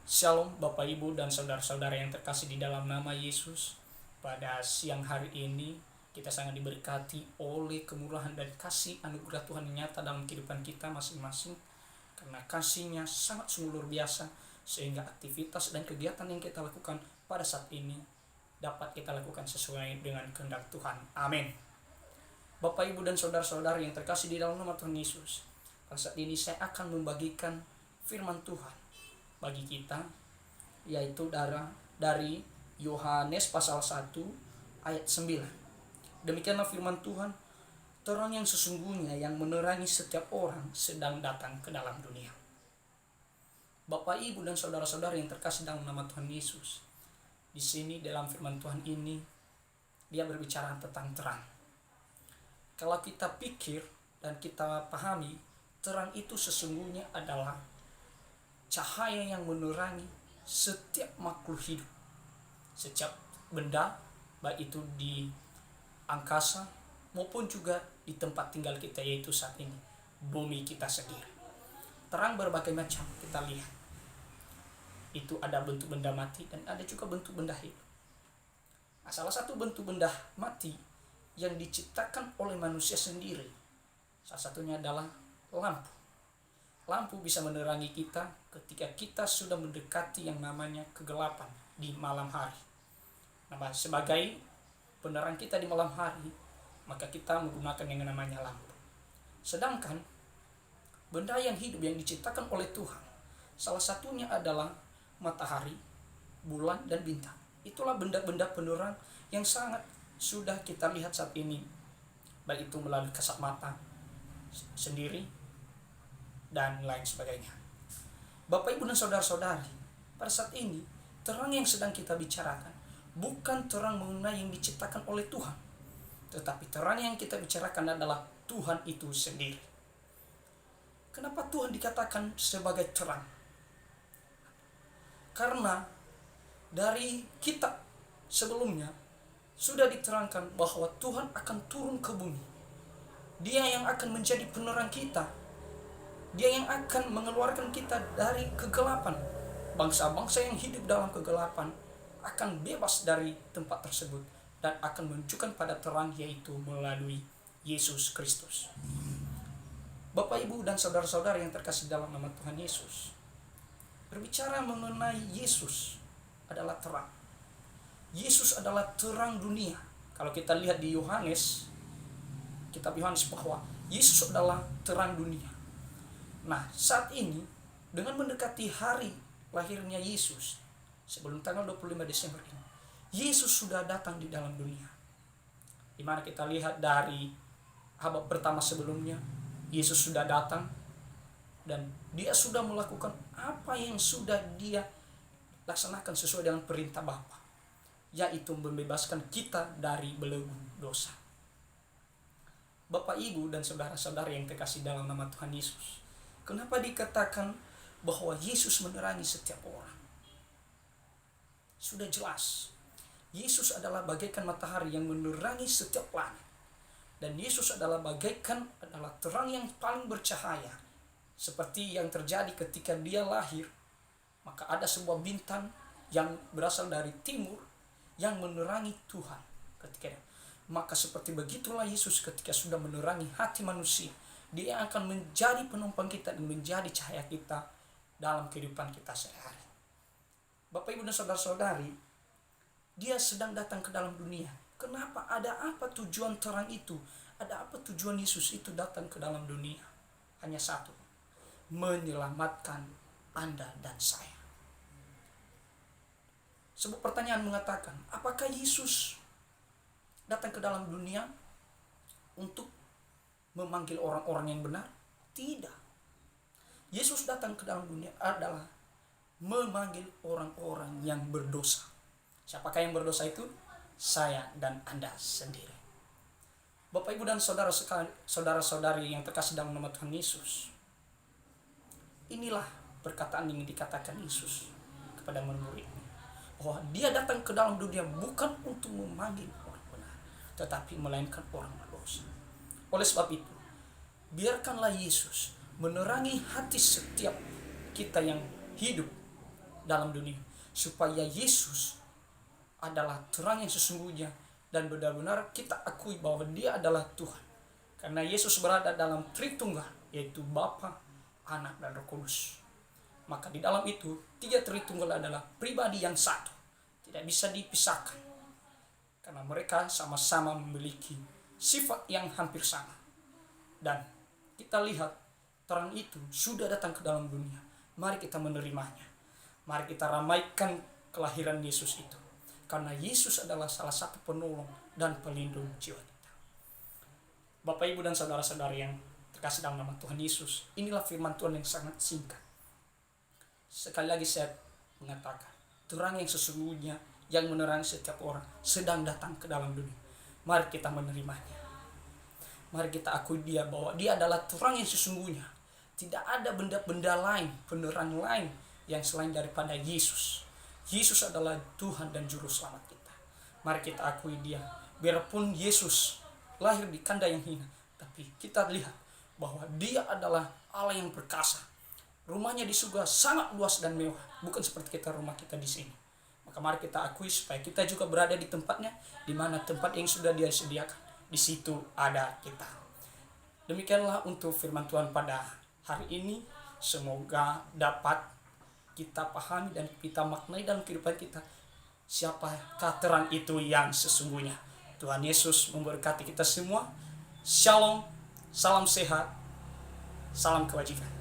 Shalom Bapak Ibu dan saudara-saudara yang terkasih di dalam nama Yesus. Pada siang hari ini kita sangat diberkati oleh kemurahan dan kasih anugerah Tuhan yang nyata dalam kehidupan kita masing-masing. Karena kasih-Nya sangat sungguh luar biasa, sehingga aktivitas dan kegiatan yang kita lakukan pada saat ini dapat kita lakukan sesuai dengan kehendak Tuhan. Amin. Bapak Ibu dan saudara-saudara yang terkasih di dalam nama Tuhan Yesus, pada saat ini saya akan membagikan firman Tuhan bagi kita, yaitu dari Yohanes pasal 1 ayat 9. Demikianlah firman Tuhan, terang yang sesungguhnya yang menerangi setiap orang sedang datang ke dalam dunia. Bapak Ibu dan saudara-saudara yang terkasih dalam nama Tuhan Yesus, di sini dalam firman Tuhan ini dia berbicara tentang terang. Kalau kita pikir dan kita pahami, terang itu sesungguhnya adalah cahaya yang menerangi setiap makhluk hidup, setiap benda, baik itu di angkasa maupun juga di tempat tinggal kita, yaitu saat ini bumi kita sendiri. Terang berbagai macam kita lihat, itu ada bentuk benda mati dan ada juga bentuk benda hidup. Nah, salah satu bentuk benda mati yang diciptakan oleh manusia sendiri, salah satunya adalah lampu. Lampu bisa menerangi kita ketika kita sudah mendekati yang namanya kegelapan di malam hari. Nah, sebagai penerang kita di malam hari, maka kita menggunakan yang namanya lampu. Sedangkan benda yang hidup yang diciptakan oleh Tuhan, salah satunya adalah matahari, bulan, dan bintang. Itulah benda-benda penerang yang sangat sudah kita lihat saat ini, baik itu melalui kasat mata sendiri dan lain sebagainya. Bapak Ibu dan saudara-saudari, pada saat ini terang yang sedang kita bicarakan bukan terang mengenai yang diciptakan oleh Tuhan, tetapi terang yang kita bicarakan adalah Tuhan itu sendiri. Kenapa Tuhan dikatakan sebagai terang? Karena dari kitab sebelumnya sudah diterangkan bahwa Tuhan akan turun ke bumi. Dia yang akan menjadi penerang kita. Dia yang akan mengeluarkan kita dari kegelapan. Bangsa-bangsa yang hidup dalam kegelapan akan bebas dari tempat tersebut dan akan menunjukkan pada terang, yaitu melalui Yesus Kristus. Bapak Ibu dan saudara-saudara yang terkasih dalam nama Tuhan Yesus, berbicara mengenai Yesus adalah terang. Yesus adalah terang dunia. Kalau kita lihat di Yohanes, kitab Yohanes, bahwa Yesus adalah terang dunia. Nah, saat ini dengan mendekati hari lahirnya Yesus, sebelum tanggal 25 Desember ini, Yesus sudah datang di dalam dunia. Di mana kita lihat dari abad pertama sebelumnya, Yesus sudah datang dan dia sudah melakukan apa yang sudah dia laksanakan sesuai dengan perintah Bapa, yaitu membebaskan kita dari belenggu dosa. Bapak Ibu dan saudara-saudara yang terkasih dalam nama Tuhan Yesus, kenapa dikatakan bahwa Yesus menerangi setiap orang? Sudah jelas, Yesus adalah bagaikan matahari yang menerangi setiap planet. Dan Yesus adalah adalah terang yang paling bercahaya. Seperti yang terjadi ketika dia lahir, maka ada sebuah bintang yang berasal dari timur yang menerangi Tuhan ketika itu. Maka seperti begitulah Yesus ketika sudah menerangi hati manusia, dia akan menjadi penumpang kita dan menjadi cahaya kita dalam kehidupan kita sehari-hari. Bapak Ibu dan saudara-saudari, dia sedang datang ke dalam dunia. Kenapa? Ada apa tujuan terang itu? Ada apa tujuan Yesus itu datang ke dalam dunia? Hanya satu, menyelamatkan Anda dan saya. Sebuah pertanyaan mengatakan, apakah Yesus datang ke dalam dunia untuk memanggil orang-orang yang benar? Tidak. Yesus datang ke dalam dunia adalah memanggil orang-orang yang berdosa. Siapakah yang berdosa itu? Saya dan Anda sendiri. Bapak Ibu dan saudara-saudari yang terkasih dalam nama Tuhan Yesus, inilah perkataan yang dikatakan Yesus kepada murid-muridnya, bahwa dia datang ke dalam dunia bukan untuk memanggil orang benar, tetapi melainkan orang berdosa. Oleh sebab itu, biarkanlah Yesus menerangi hati setiap kita yang hidup dalam dunia, supaya Yesus adalah terang yang sesungguhnya dan benar-benar kita akui bahwa Dia adalah Tuhan. Karena Yesus berada dalam Tritunggal, yaitu Bapa, Anak, dan Roh Kudus. Maka di dalam itu, tiga Tritunggal adalah pribadi yang satu, tidak bisa dipisahkan. Karena mereka sama-sama memiliki sifat yang hampir sama. Dan kita lihat terang itu sudah datang ke dalam dunia. Mari kita menerimanya. Mari kita ramaikan kelahiran Yesus itu. Karena Yesus adalah salah satu penolong dan pelindung jiwa kita. Bapak, Ibu, dan saudara-saudara yang terkasih dalam nama Tuhan Yesus, inilah firman Tuhan yang sangat singkat. Sekali lagi saya mengatakan, terang yang sesungguhnya yang menerangi setiap orang sedang datang ke dalam dunia. Mari kita menerimanya. Mari kita akui Dia bahwa Dia adalah terang yang sesungguhnya. Tidak ada benda-benda lain, penerang lain yang selain daripada Yesus. Yesus adalah Tuhan dan Juru Selamat kita. Mari kita akui Dia. Biarpun Yesus lahir di kandang yang hina, tapi kita lihat bahwa Dia adalah Allah yang perkasa. Rumahnya di surga sangat luas dan mewah, bukan seperti rumah kita di sini. Maka mari kita akui supaya kita juga berada di tempatnya, di mana tempat yang sudah Dia sediakan. Di situ ada kita. Demikianlah untuk firman Tuhan pada hari ini. Semoga dapat kita pahami dan kita maknai dalam kehidupan kita. Siapakah terang itu yang sesungguhnya? Tuhan Yesus memberkati kita semua. Shalom, salam sehat, salam kewajiban.